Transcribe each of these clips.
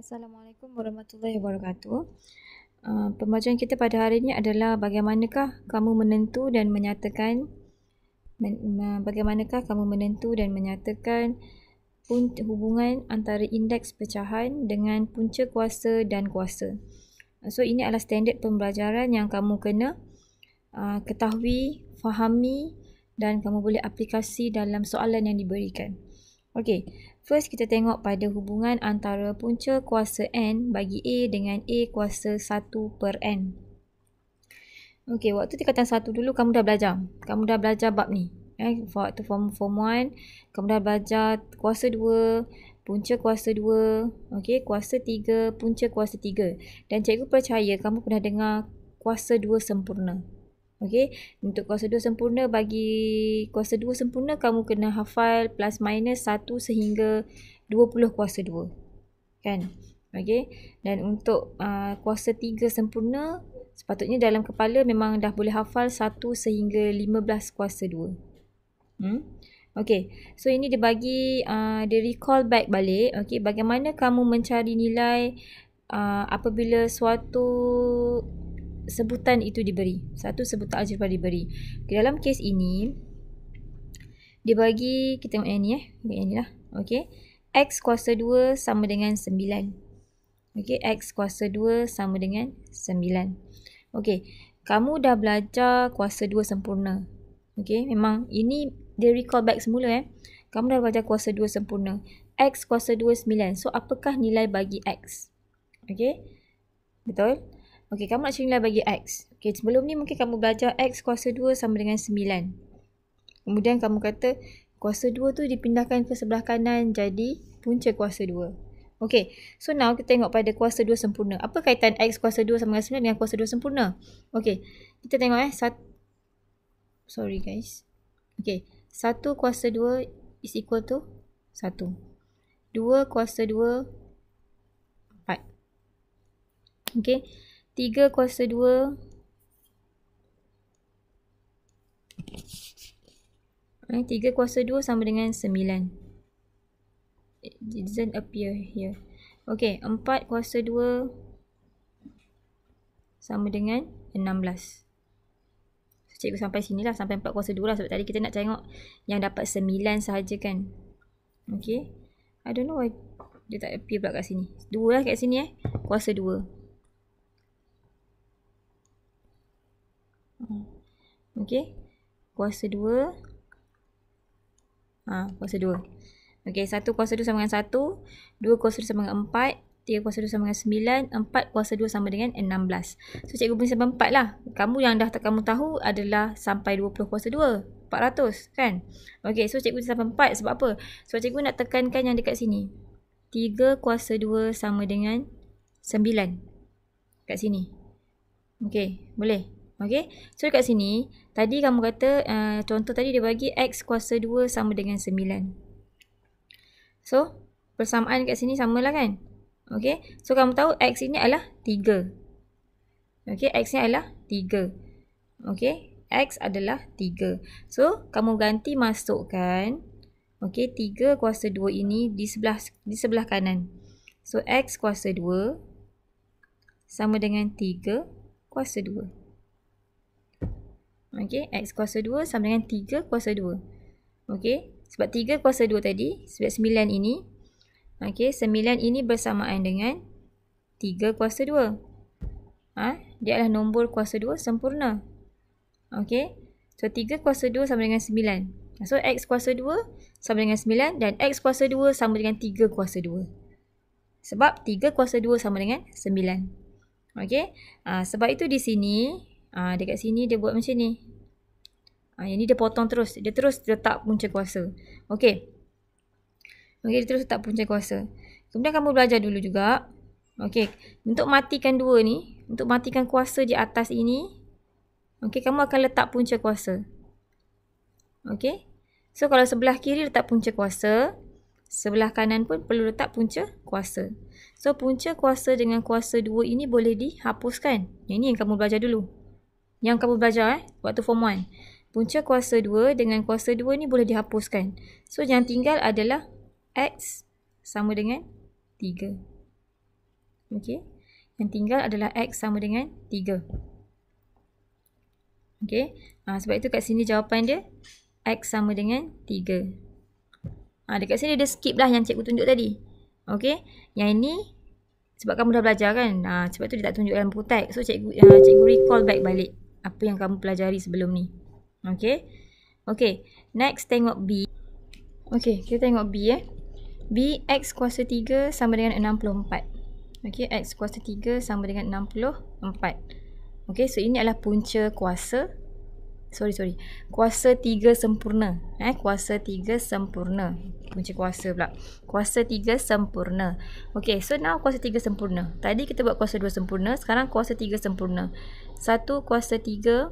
Assalamualaikum warahmatullahi wabarakatuh. Pembelajaran kita pada hari ini adalah bagaimanakah kamu menentu dan menyatakan hubungan antara indeks pecahan dengan punca kuasa dan kuasa. So ini adalah standard pembelajaran yang kamu kena ketahui, fahami dan kamu boleh aplikasi dalam soalan yang diberikan. Okey, first kita tengok pada hubungan antara punca kuasa N bagi A dengan A kuasa 1 per N. Okey, waktu tingkatan 1 dulu kamu dah belajar. Kamu dah belajar bab ni. Waktu form 1, kamu dah belajar kuasa 2, punca kuasa 2, okey, kuasa 3, punca kuasa 3. Dan cikgu percaya kamu pernah dengar kuasa 2 sempurna. Okey, untuk kuasa 2 sempurna, bagi kuasa 2 sempurna kamu kena hafal plus minus 1 sehingga 20 kuasa 2. Kan? Okey, dan untuk kuasa 3 sempurna, sepatutnya dalam kepala memang dah boleh hafal 1 sehingga 15 kuasa 2. Okey, so ini dia bagi, dia recall back balik. Okey, bagaimana kamu mencari nilai apabila suatu sebutan itu diberi. Satu sebutan algebra diberi. Dalam kes ini, dia bagi, kita tengok yang ni yang ni lah. Okey. X kuasa 2 sama dengan 9. Okey. X kuasa 2 sama dengan 9. Okey. Kamu dah belajar kuasa 2 sempurna. Okey. Memang ini dia recall back semula Kamu dah belajar kuasa 2 sempurna. X kuasa 2 9. So, apakah nilai bagi X? Okey. Betul? Okey, kamu nak cari nilai bagi X. Okey, sebelum ni mungkin kamu belajar X kuasa 2 sama dengan 9. Kemudian kamu kata kuasa 2 tu dipindahkan ke sebelah kanan jadi punca kuasa 2. Okey, so now kita tengok pada kuasa 2 sempurna. Apa kaitan X kuasa 2 sama dengan 9 dengan kuasa 2 sempurna? Okey, kita tengok sorry guys. Okey, 1 kuasa 2 is equal to 1. 2 kuasa 2, 4. Okey. 3 kuasa 2 3 kuasa 2 sama dengan 9. It doesn't appear here. Okey, 4 kuasa 2 sama dengan 16. Cikgu sampai sini lah, sampai 4 kuasa 2 lah. Sebab tadi kita nak tengok yang dapat 9 sahaja kan. Okey. I don't know why dia tak appear pula kat sini. 2 lah kat sini kuasa 2. Okey. Kuasa 2. Kuasa 2. Okey, 1 kuasa 2 sama dengan 1. 2 kuasa 2 sama dengan 4. 3 kuasa 2 sama dengan 9. 4 kuasa 2 sama dengan 16. So, cikgu beri sampai 4 lah. Kamu yang dah kamu tahu adalah sampai 20 kuasa 2. 400 kan? Okey, so cikgu sampai 4 sebab apa? Sebab cikgu nak tekankan yang dekat sini. 3 kuasa 2 sama dengan 9. Kat sini. Okey, boleh? Okey, so dekat sini, tadi kamu kata, contoh tadi dia bagi X kuasa 2 sama dengan 9. So, persamaan dekat sini samalah kan? Okey, so kamu tahu X ini adalah 3. Okey, X ni adalah 3. Okey, X adalah 3. So, kamu ganti masukkan, okey, 3 kuasa 2 ini di sebelah kanan. So, X kuasa 2 sama dengan 3 kuasa 2. Okey, X kuasa 2 sama dengan 3 kuasa 2. Okey, sebab 3 kuasa 2 tadi, sebab 9 ini. Okey, 9 ini bersamaan dengan 3 kuasa 2. Dia adalah nombor kuasa 2 sempurna. Okey, so 3 kuasa 2 sama dengan 9. So, X kuasa 2 sama dengan 9 dan X kuasa 2 sama dengan 3 kuasa 2. Sebab 3 kuasa 2 sama dengan 9. Okey, sebab itu di sini, dekat sini dia buat macam ni. Yang ni dia potong terus. Dia terus letak punca kuasa. Okey. Okey, dia terus letak punca kuasa. Kemudian kamu belajar dulu juga. Okey. Untuk matikan 2 ni. Untuk matikan kuasa di atas ini. Okey, kamu akan letak punca kuasa. Okey. So, kalau sebelah kiri letak punca kuasa. Sebelah kanan pun perlu letak punca kuasa. So, punca kuasa dengan kuasa 2 ini boleh dihapuskan. Yang ni yang kamu belajar dulu. Yang kamu belajar waktu form 1. Punca kuasa 2 dengan kuasa 2 ni boleh dihapuskan. So, yang tinggal adalah X sama dengan 3. Okey. Yang tinggal adalah X sama dengan 3. Okey. Sebab itu kat sini jawapan dia X sama dengan 3. Dekat sini dia skip lah yang cikgu tunjuk tadi. Okey. Yang ini sebab kamu dah belajar kan. Sebab tu dia tak tunjuk dalam buku teks. So cikgu recall back balik apa yang kamu pelajari sebelum ni. Okey. Okey. Next tengok B. Okey, kita tengok B B, X kuasa 3 sama dengan 64. Okey, X kuasa 3 sama dengan 64. Okey, so ini adalah punca kuasa. Kuasa 3 sempurna. Kuasa 3 sempurna. Punca kuasa pula. Kuasa 3 sempurna. Okey, so now kuasa 3 sempurna. Tadi kita buat kuasa 2 sempurna, sekarang kuasa 3 sempurna. 1 kuasa 3.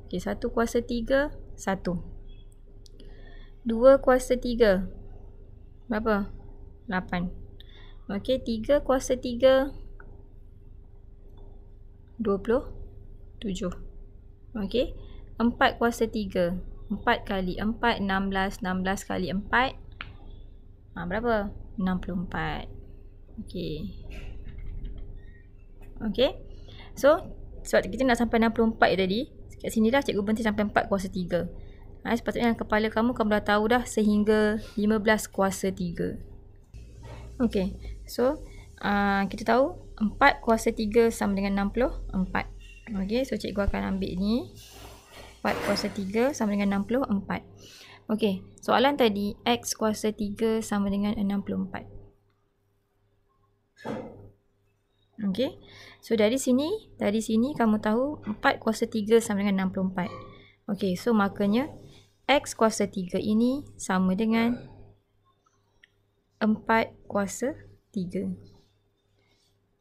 Okey, 1 kuasa 3, 1. 2 kuasa 3. Berapa? 8. Okey, 3 kuasa 3. 27. Okey. 4 kuasa 3. 4 kali 4, 16. 16 kali 4. Berapa? 64. Okey. Okey. So, sebab kita nak sampai 64 tadi, kat sini dah cikgu berhenti sampai 4 kuasa 3. Sepatutnya kepala kamu dah tahu dah sehingga 15 kuasa 3. Okey. So, kita tahu 4 kuasa 3 sama dengan 64. Okey. So, cikgu akan ambil ni. 4 kuasa 3 sama dengan 64. Okey. Soalan tadi, X kuasa 3 sama dengan 64. Okey. So, dari sini kamu tahu 4 kuasa 3 sama dengan 64. Okey. So, makanya X kuasa 3 ini sama dengan 4 kuasa 3.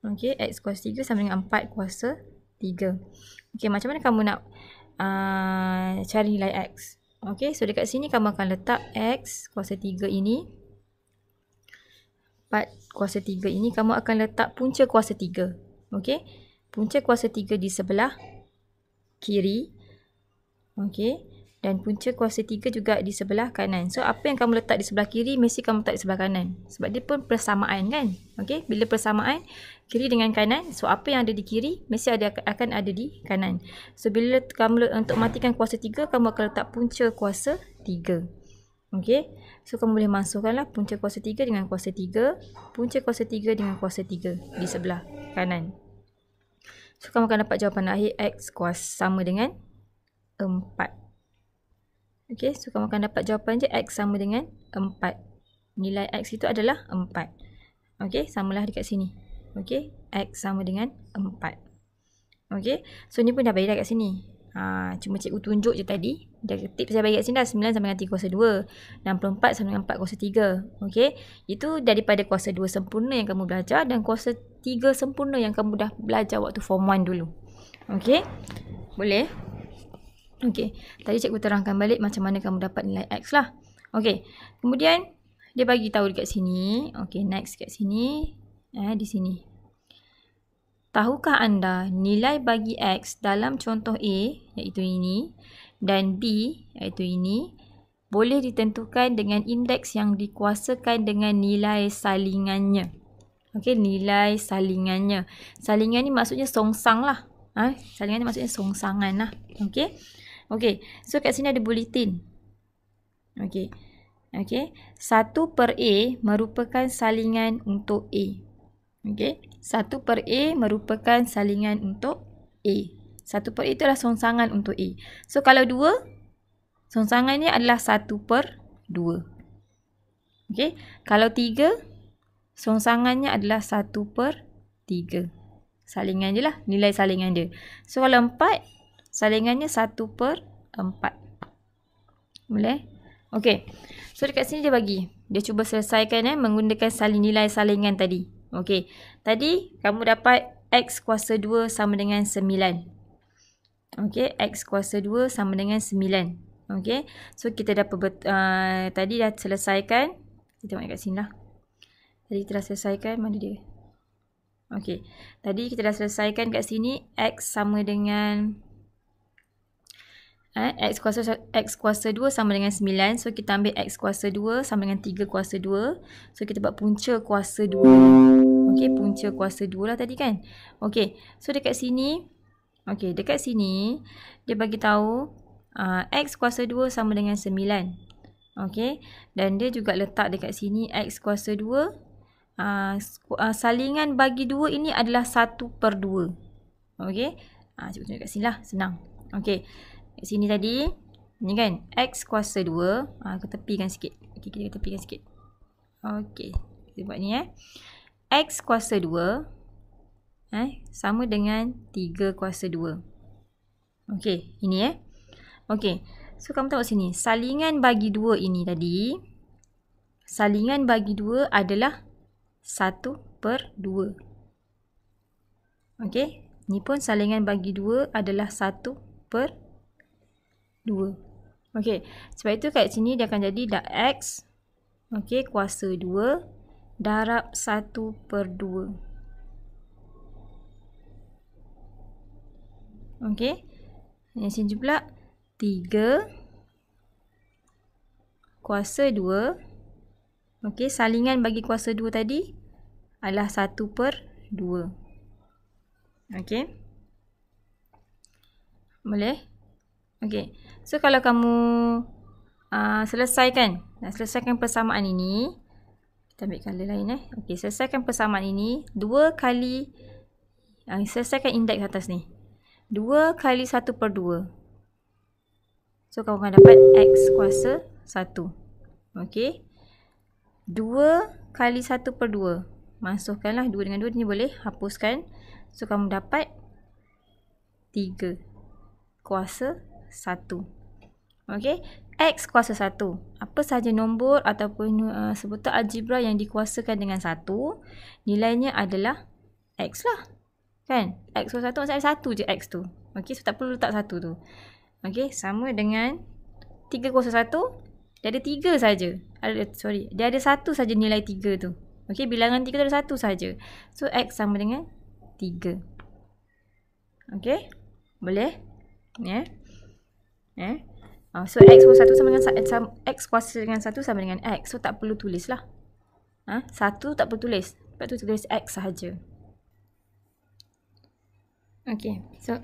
Okey, X kuasa 3 sama dengan 4 kuasa 3. Okey, macam mana kamu nak cari nilai X? Okey, so dekat sini kamu akan letak X kuasa 3 ini. 4 kuasa 3 ini kamu akan letak punca kuasa 3. Okey, punca kuasa 3 di sebelah kiri. Okey. Dan punca kuasa 3 juga di sebelah kanan. So, apa yang kamu letak di sebelah kiri, mesti kamu letak di sebelah kanan. Sebab dia pun persamaan kan? Okey, bila persamaan, kiri dengan kanan, so apa yang ada di kiri, mesti akan ada di kanan. So, bila kamu untuk matikan kuasa 3, kamu akan letak punca kuasa 3. Okey, so kamu boleh masukkanlah punca kuasa 3 dengan kuasa 3, punca kuasa 3 dengan kuasa 3 di sebelah kanan. So, kamu akan dapat jawapan akhir X kuasa sama dengan 4. Okey, so kamu akan dapat jawapan je X sama dengan 4. Nilai X itu adalah 4. Okey, samalah dekat sini. Okey, X sama dengan 4. Okey, so ni pun dah bagi dah kat sini. Cuma cikgu tunjuk je tadi. Tips saya bagi kat sini dah 9 sama dengan 3 kuasa 2. 64 sama dengan 4 kuasa 3. Okey, itu daripada kuasa 2 sempurna yang kamu belajar dan kuasa 3 sempurna yang kamu dah belajar waktu form 1 dulu. Okey, boleh? Okey, tadi cikgu terangkan balik macam mana kamu dapat nilai X lah. Okey, kemudian dia bagi tahu dekat sini. Okey, next kat sini. Di sini. Tahukah anda nilai bagi X dalam contoh A, iaitu ini, dan B, iaitu ini, boleh ditentukan dengan indeks yang dikuasakan dengan nilai salingannya. Okey, nilai salingannya. Salingan ni maksudnya songsang lah. Salingan ni maksudnya songsangan lah. Okey. Okey, so kat sini ada bulletin. Okey. Okey, 1 per A merupakan salingan untuk A. Okey, 1 per A merupakan salingan untuk A. 1 per A itu adalah songsangan untuk A. So, kalau 2, songsangannya adalah 1 per 2. Okey, kalau 3, songsangannya adalah 1 per 3. Salingan je lah, nilai salingan dia. So, kalau 4, salingannya 1 per 4. Boleh? Okey. So, dekat sini dia bagi. Dia cuba selesaikan menggunakan nilai salingan tadi. Okey. Tadi, kamu dapat X kuasa 2 sama dengan 9. Okey. X kuasa 2 sama dengan 9. Okey. So, kita dah tadi dah selesaikan. Kita tengok kat sini lah. Tadi kita dah selesaikan. Mana dia? Okey. Tadi kita dah selesaikan kat sini. X sama dengan X kuasa 2 sama dengan 9. So, kita ambil X kuasa 2 sama dengan 3 kuasa 2. So, kita buat punca kuasa 2. Okey, punca kuasa 2 lah tadi kan. Okey, so dekat sini, okey, dekat sini dia bagi tahu X kuasa 2 sama dengan 9. Okey, dan dia juga letak dekat sini X kuasa 2. Salingan bagi 2 ini adalah 1/2. Okey, cikgu tunjuk kat sini lah, senang. Okey, kat sini tadi, ni kan, X kuasa 2. Aku tepikan sikit. Okey, kita tepikan sikit. Okey, kita buat ni X kuasa 2 sama dengan 3 kuasa 2. Okey, ini Okey, so kamu tengok sini. Salingan bagi 2 ini tadi, salingan bagi 2 adalah 1/2. Okey, ni pun salingan bagi 2 adalah 1/2. Okey, sebab itu kat sini dia akan jadi dah X, okey, kuasa 2 darab 1/2. Okey, yang sini pula 3 kuasa 2. Okey, salingan bagi kuasa 2 tadi adalah 1/2. Okey, boleh? Okey, so kalau kamu selesaikan persamaan ini, kita ambil color lain Okey, selesaikan persamaan ini 2 kali selesaikan indeks atas ni. 2 kali 1/2. So kamu akan dapat X kuasa 1. Okey, 2 kali 1/2. Masukkanlah 2 dengan 2 ni, boleh hapuskan. So kamu dapat 3 kuasa 1. Okey, X kuasa 1. Apa sahaja nombor ataupun sebutan algebra yang dikuasakan dengan 1, nilainya adalah X lah. Kan? X kuasa 1 maksudnya 1 je X tu. Okey, so tak perlu letak 1 tu. Okey, sama dengan 3 kuasa 1. Dia ada 3 saja. Dia ada 1 saja nilai 3 tu. Okey, bilangan 3 tu ada 1 saja. So X sama dengan 3. Okey, boleh? So X kuasa 1 sama dengan X kuasa dengan 1 sama dengan X. So tak perlu tulis lah. 1 tak perlu tulis. Sebab tu tulis X sahaja. Okey, so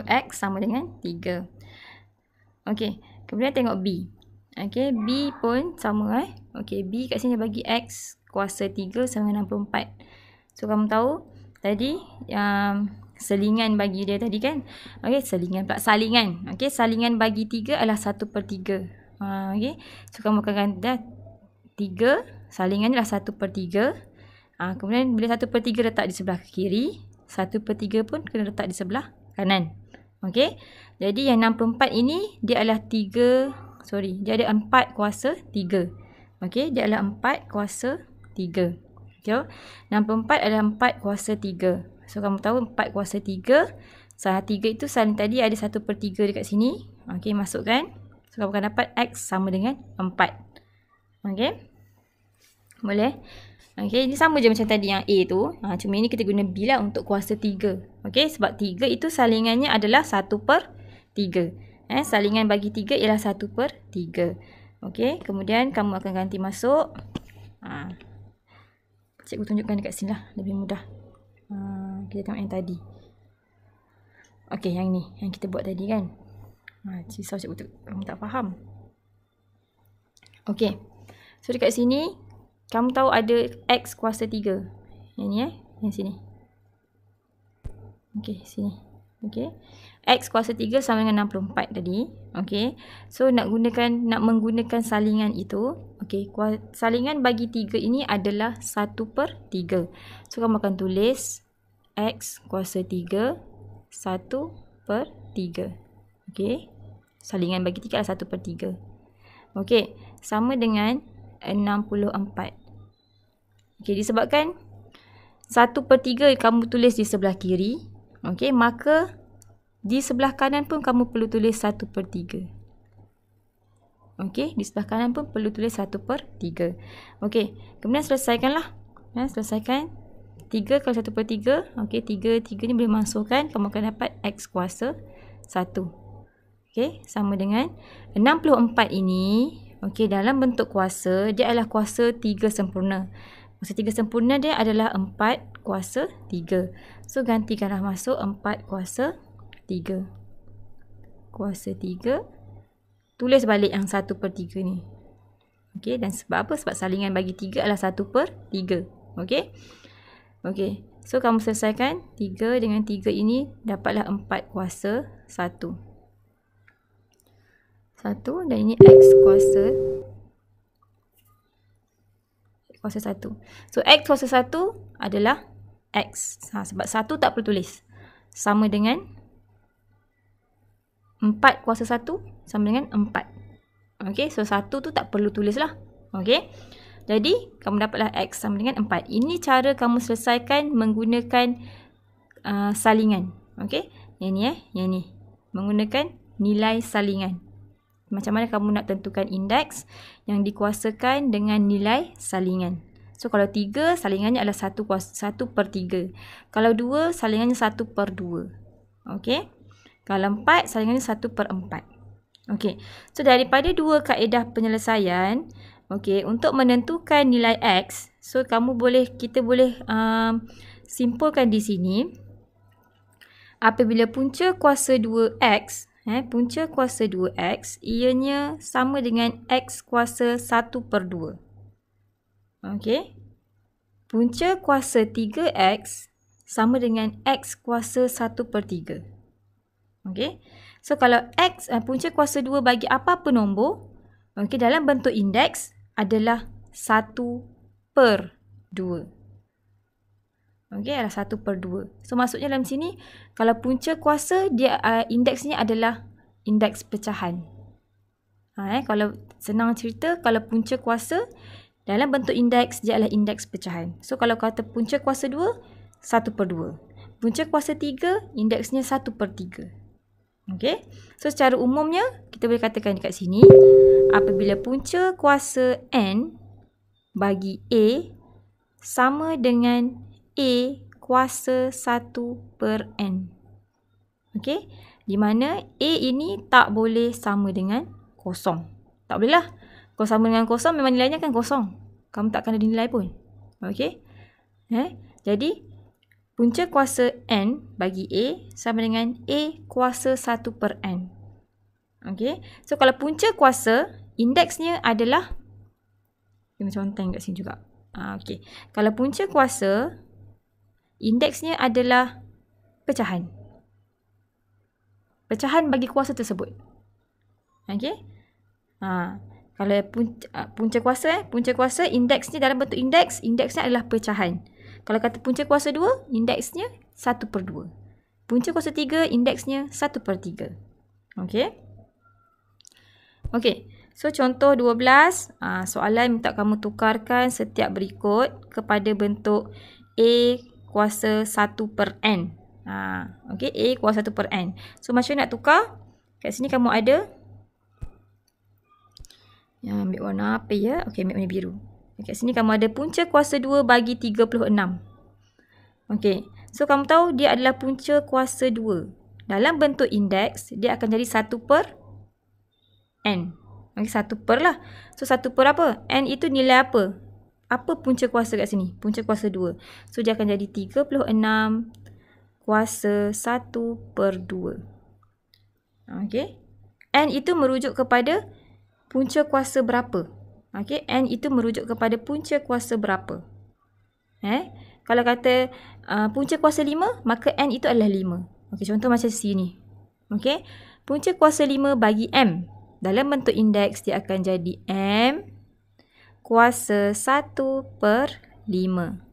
X sama dengan 3. Okey, kemudian tengok B. Okey, B pun sama Okey, B kat sini bagi X kuasa 3 sama dengan 64. So kamu tahu tadi selingan bagi dia tadi kan. Okey, salingan. Okey, salingan bagi 3 adalah 1/3. Okey, so kamu akan ganti 3, salingan adalah 1/3. Kemudian bila 1/3 letak di sebelah kiri, 1/3 pun kena letak di sebelah kanan. Okey, jadi yang 64 ini dia adalah dia ada 4 kuasa 3. Okey, dia adalah 4 kuasa 3. Okey, 64 adalah 4 kuasa 3. So kamu tahu 4 kuasa 3. 3 itu salin tadi ada 1/3 dekat sini. Okey, masukkan. So kamu akan dapat X sama dengan 4. Okey, boleh? Okey, ini sama je macam tadi yang A tu. Cuma ini kita guna B lah untuk kuasa 3. Okey, sebab 3 itu salingannya adalah 1/3. Salingan bagi 3 ialah 1/3. Okey, kemudian kamu akan ganti masuk. Cikgu tunjukkan dekat sini lah, lebih mudah. Kita tengok yang tadi. Okey, yang ni, yang kita buat tadi kan. Risau cikgu kamu tak faham. Okey, so dekat sini kamu tahu ada X kuasa 3. Yang ni yang sini. Okey, sini. Okey, X kuasa 3 sama dengan 64 tadi. Okey, so nak menggunakan salingan itu. Okey, salingan bagi 3 ini adalah 1/3. So kamu akan tulis X kuasa 3 1/3. Okey, salingan bagi 3 adalah 1/3. Okey, sama dengan 64. Okey, disebabkan 1/3 kamu tulis di sebelah kiri. Okey, maka di sebelah kanan pun kamu perlu tulis 1/3. Okey, di sebelah kanan pun perlu tulis 1/3. Okey, kemudian selesaikanlah. Selesaikan 3 kali 1/3. Okey, 3 ni boleh masukkan. Kamu akan dapat X kuasa 1. Okey, sama dengan 64 ini. Okey, dalam bentuk kuasa, dia adalah kuasa 3 sempurna. Kuasa 3 sempurna dia adalah 4 kuasa 3. So, gantikanlah masuk 4 kuasa 3. Kuasa 3. Tulis balik yang 1/3 ni. Okey, dan sebab apa? Sebab salingan bagi 3 adalah 1/3. Okey. Okey. So, kamu selesaikan 3 dengan 3 ini dapatlah 4 kuasa 1. 1 dan ini X kuasa 1. So, X kuasa 1 adalah X. Sebab 1 tak perlu tulis. Sama dengan 4 kuasa 1 sama dengan 4. Okey, so 1 tu tak perlu tulis lah. Okey. Jadi, kamu dapatlah X sama dengan 4. Ini cara kamu selesaikan menggunakan salingan. Okey. Yang ni yang ni. Menggunakan nilai salingan. Macam mana kamu nak tentukan indeks yang dikuasakan dengan nilai salingan. So, kalau 3, salingannya adalah 1/3. Kalau 2, salingannya 1/2. Okey. Kalau 4, salingannya 1/4. Okey. So, daripada 2 kaedah penyelesaian, okey, untuk menentukan nilai X, so kita boleh simpulkan di sini. Apabila punca kuasa 2X, punca kuasa 2X, ianya sama dengan X kuasa 1/2. Okey. Punca kuasa 3X sama dengan X kuasa 1/3. Okey. So, kalau X, punca kuasa 2 bagi apa-apa nombor, okey, dalam bentuk indeks adalah 1/2. Okey, adalah 1/2. So, maksudnya dalam sini, kalau punca kuasa, dia indeksnya adalah indeks pecahan. Kalau senang cerita, kalau punca kuasa, dalam bentuk indeks, dia adalah indeks pecahan. So, kalau kata punca kuasa 2, 1/2. Punca kuasa 3, indeksnya 1/3. Okey. So, secara umumnya, kita boleh katakan dekat sini, apabila punca kuasa N bagi A sama dengan A kuasa 1/N. Okey. Di mana A ini tak boleh sama dengan kosong. Tak boleh lah. Kalau sama dengan kosong, memang nilainya kan kosong. Kamu tak akan ada nilai pun. Okey. Jadi, punca kuasa N bagi A sama dengan A kuasa 1/N. Okey. So, kalau punca kuasa, indeksnya adalah, macam conteng kat sini juga. Okey. Kalau punca kuasa, indeksnya adalah pecahan. Pecahan bagi kuasa tersebut. Okey. Kalau punca kuasa, indeksnya dalam bentuk indeks, indeksnya adalah pecahan. Kalau kata punca kuasa 2, indeksnya 1/2. Punca kuasa 3, indeksnya 1/3. Okey. Okey. So, contoh 12, soalan minta kamu tukarkan setiap berikut kepada bentuk A kuasa 1/N. Okey, A kuasa 1/N. So, macam mana nak tukar? Kat sini kamu ada, ambil warna apa ya? Okey, ambil warna biru. Kat sini kamu ada punca kuasa 2 bagi 36. Okey, so kamu tahu dia adalah punca kuasa 2. Dalam bentuk indeks, dia akan jadi 1/N. Okey, 1 lah. So, 1 apa? N itu nilai apa? Apa punca kuasa kat sini? Punca kuasa 2. So, dia akan jadi 36 kuasa 1/2. Okey. N itu merujuk kepada punca kuasa berapa? Okey, N itu merujuk kepada punca kuasa berapa? Kalau kata punca kuasa 5, maka N itu adalah 5. Okey, contoh macam sini. Okey, punca kuasa 5 bagi M. Dalam bentuk indeks, dia akan jadi M kuasa 1/5.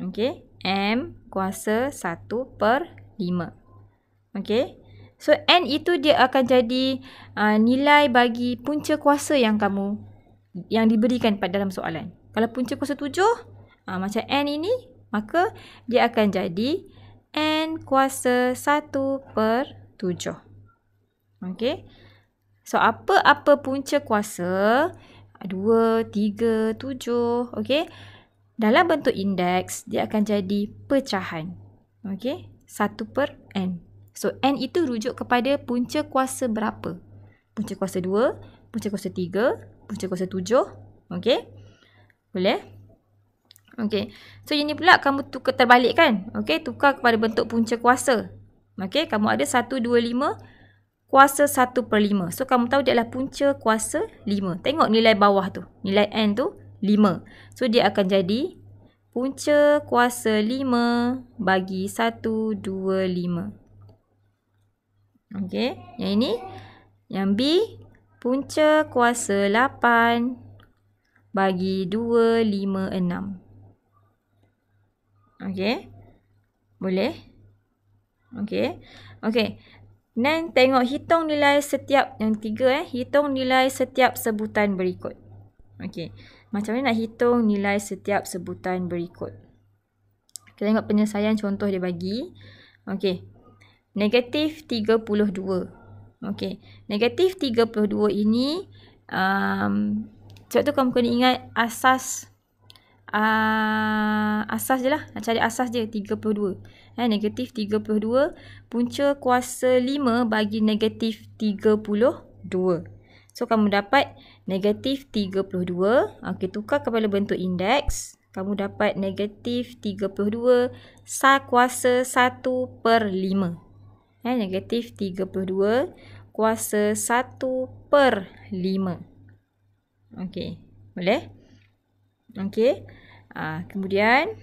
Okey, M kuasa 1/5. Okey. So, N itu dia akan jadi nilai bagi punca kuasa yang diberikan pada dalam soalan. Kalau punca kuasa 7, macam N ini, maka dia akan jadi N kuasa 1/7. Okey. So, apa punca kuasa 2, 3, 7. Okey. Dalam bentuk indeks, dia akan jadi pecahan. Okey. 1/N. So, N itu rujuk kepada punca kuasa berapa? Punca kuasa 2, punca kuasa 3, punca kuasa 7. Okey. Boleh? Okey. So ini pula kamu tukar terbalik kan? Okey, tukar kepada bentuk punca kuasa. Okey, kamu ada 125 kuasa 1/5. So kamu tahu dia adalah punca kuasa 5. Tengok nilai bawah tu. Nilai N tu 5. So dia akan jadi punca kuasa 5 bagi 125. Okey, yang ini. Yang B, punca kuasa 8 bagi 256. Okey. Boleh? Okey. Okey. Dan tengok hitung nilai setiap yang 3 hitung nilai setiap sebutan berikut. Okey. Macam mana nak hitung nilai setiap sebutan berikut? Kita tengok penyelesaian contoh dia bagi. Okey. Negatif 32. Okey. Negatif 32 ini sebab tu kamu kena ingat asas je lah. Nak cari asas dia 32. Negatif 32 punca kuasa 5 bagi negatif 32. So kamu dapat negatif 32. Okey, tukar kepada bentuk indeks. Kamu dapat negatif 32 kuasa 1/5. Negatif 32 kuasa 1/5. Okey, boleh? Okey. Kemudian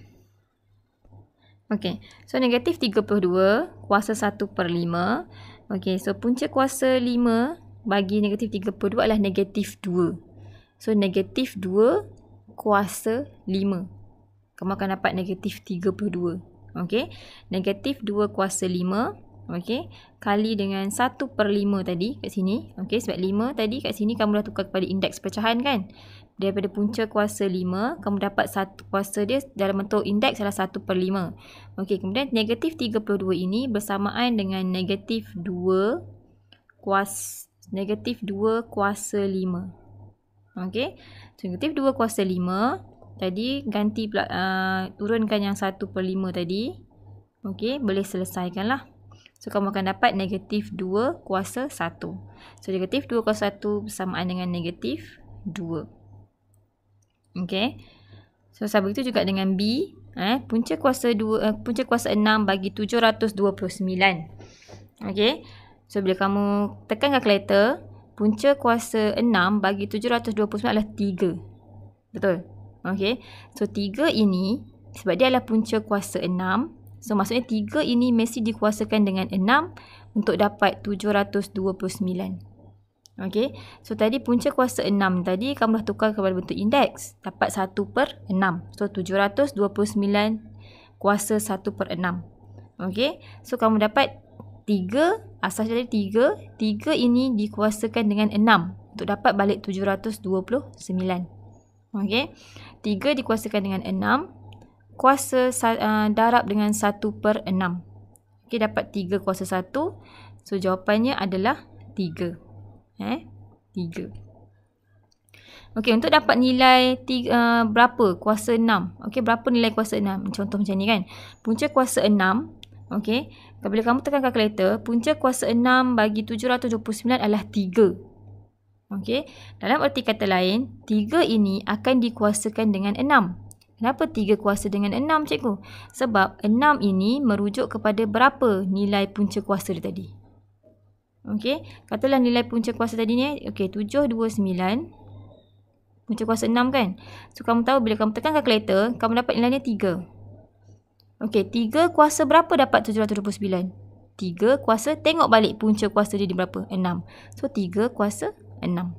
okey, so negatif 32 kuasa 1/5. Okey, so punca kuasa 5 bagi negatif 32 adalah negatif 2. So negatif 2 kuasa 5. Kamu akan dapat negatif 32. Okey, negatif 2 kuasa 5. Okey, kali dengan 1/5 tadi kat sini. Okey, sebab 5 tadi kat sini kamu dah tukar kepada indeks pecahan kan. Daripada punca kuasa 5, kamu dapat satu kuasa dia dalam bentuk indeks adalah 1/5. Okey, kemudian negatif 32 ini bersamaan dengan negatif 2 kuasa 5. Okey, so negatif 2 kuasa 5. Tadi ganti pula, turunkan yang 1/5 tadi. Okey, boleh selesaikan lah. So, kamu akan dapat negatif 2 kuasa 1. So, negatif 2 kuasa 1 bersamaan dengan negatif 2. Okey. So, sama itu juga dengan B. Punca kuasa 6 bagi 729. Okey. So, bila kamu tekan kalkulator, punca kuasa 6 bagi 729 adalah 3. Betul? Okey. So, 3 ini, sebab dia adalah punca kuasa 6. So, maksudnya 3 ini mesti dikuasakan dengan 6 untuk dapat 729. Okey. So, tadi punca kuasa 6 tadi kamu dah tukar kepada bentuk indeks. Dapat 1/6. So, 729 kuasa 1/6. Okey. So, kamu dapat 3. Asas jadi 3. 3 ini dikuasakan dengan 6 untuk dapat balik 729. Okey. 3 dikuasakan dengan 6. Kuasa darab dengan 1/6. Okey, dapat 3 kuasa 1. So, jawapannya adalah 3. 3. Okey, untuk dapat nilai berapa kuasa 6? Okey, berapa nilai kuasa 6? Contoh macam ni kan. Punca kuasa 6. Okey, bila kamu tekan kalkulator, punca kuasa 6 bagi 729 adalah 3. Okey, dalam erti kata lain, 3 ini akan dikuasakan dengan 6. Kenapa 3 kuasa dengan 6, cikgu? Sebab 6 ini merujuk kepada berapa nilai punca kuasa dia tadi. Okey, katalah nilai punca kuasa tadi ni, okey, 729. Punca kuasa 6 kan? So, kamu tahu bila kamu tekan kalkulator, kamu dapat nilainya 3. Okey, 3 kuasa berapa dapat 729? 3 kuasa, tengok balik punca kuasa dia di berapa? 6. So, 3 kuasa 6.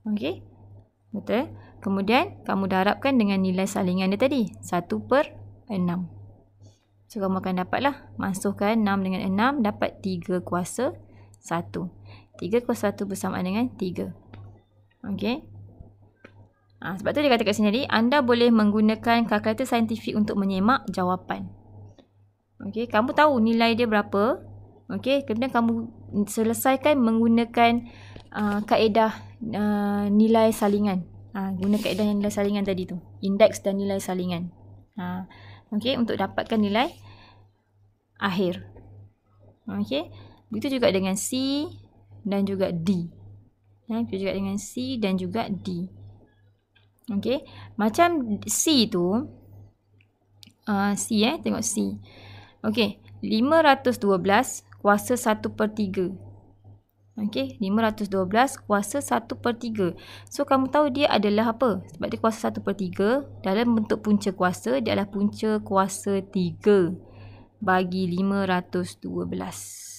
Okey, betul? Kemudian, kamu darabkan dengan nilai salingan dia tadi. 1/6. So, kamu akan dapatlah. Masukkan 6 dengan 6, dapat 3 kuasa 1. 3 kuasa 1 bersamaan dengan 3. Okey. Sebab tu dia kata kat sini, anda boleh menggunakan kalkulator saintifik untuk menyemak jawapan. Okey, kamu tahu nilai dia berapa. Okey, kemudian kamu selesaikan menggunakan kaedah nilai salingan. Guna kaedah nilai salingan tadi tu. Indeks dan nilai salingan. Okey, untuk dapatkan nilai akhir. Okey. Begitu juga dengan C dan juga D. Begitu juga dengan C dan juga D. Okey, macam C tu, C tengok C. Okey, 512 kuasa 1/3. Okey, 512 kuasa 1/3. So, kamu tahu dia adalah apa? Sebab dia kuasa 1/3, dalam bentuk punca kuasa, dia adalah punca kuasa 3 bagi 512.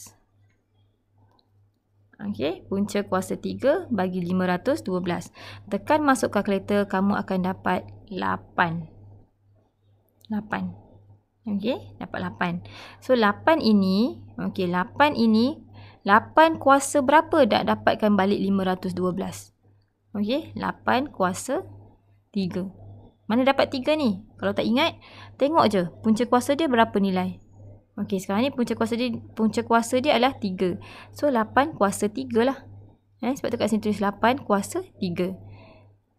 Okey, punca kuasa 3 bagi 512. Tekan masuk kalkulator, kamu akan dapat 8. 8. Okey, dapat 8. So, 8 ini, okey, 8 ini, 8 kuasa berapa dah dapatkan balik 512? Okey, 8 kuasa 3. Mana dapat 3 ni? Kalau tak ingat, tengok je punca kuasa dia berapa nilai. Okey, sekarang ni punca kuasa dia adalah 3. So, 8 kuasa 3 lah. Sebab tu kat sini tulis 8 kuasa 3.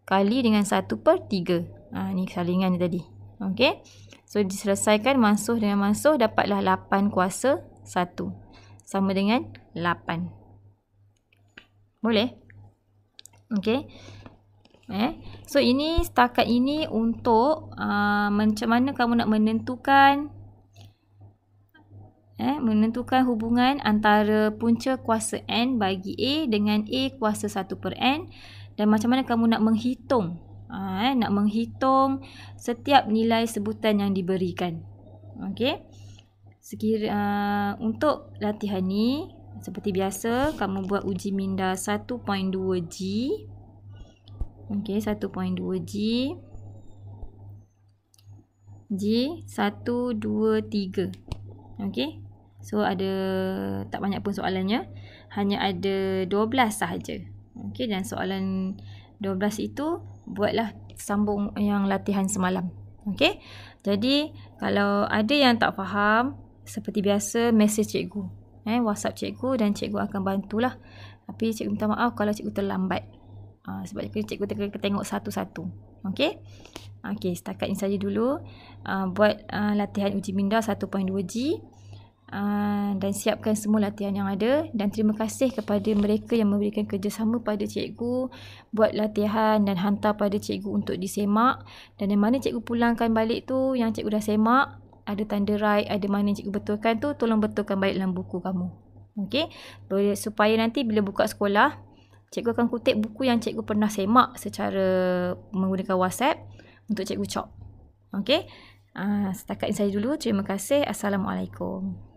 Kali dengan 1/3. Ni salingan dia tadi. Okey. So, diselesaikan mansuh dengan mansuh, dapatlah 8 kuasa 1. Sama dengan 8. Boleh? Okey. So, ini setakat ini untuk macam mana kamu nak menentukan hubungan antara punca kuasa N bagi A dengan A kuasa 1/N, dan macam mana kamu nak menghitung setiap nilai sebutan yang diberikan. Okey. Untuk latihan ni, seperti biasa, kamu buat uji minda 1.2G. Okey, 1.2G. G 1, 2, 3. Okey. So, tak banyak pun soalannya. Hanya ada 12 sahaja. Okey, dan soalan 12 itu buatlah sambung yang latihan semalam. Okey. Jadi, kalau ada yang tak faham, seperti biasa, mesej cikgu. WhatsApp cikgu, dan cikgu akan bantulah. Tapi cikgu minta maaf kalau cikgu terlambat. Sebab cikgu tengok satu-satu. Okey. Okey, setakat ini saja dulu. Buat latihan uji minda 1.2G. Dan siapkan semua latihan yang ada, dan terima kasih kepada mereka yang memberikan kerjasama pada cikgu buat latihan dan hantar pada cikgu untuk disemak. Dan yang mana cikgu pulangkan balik tu, yang cikgu dah semak, ada tanda right, ada mana yang cikgu betulkan tu, tolong betulkan balik dalam buku kamu. Okey, supaya nanti bila buka sekolah, cikgu akan kutip buku yang cikgu pernah semak secara menggunakan WhatsApp untuk cikgu cop. Okey, setakat ini saja dulu. Terima kasih. Assalamualaikum.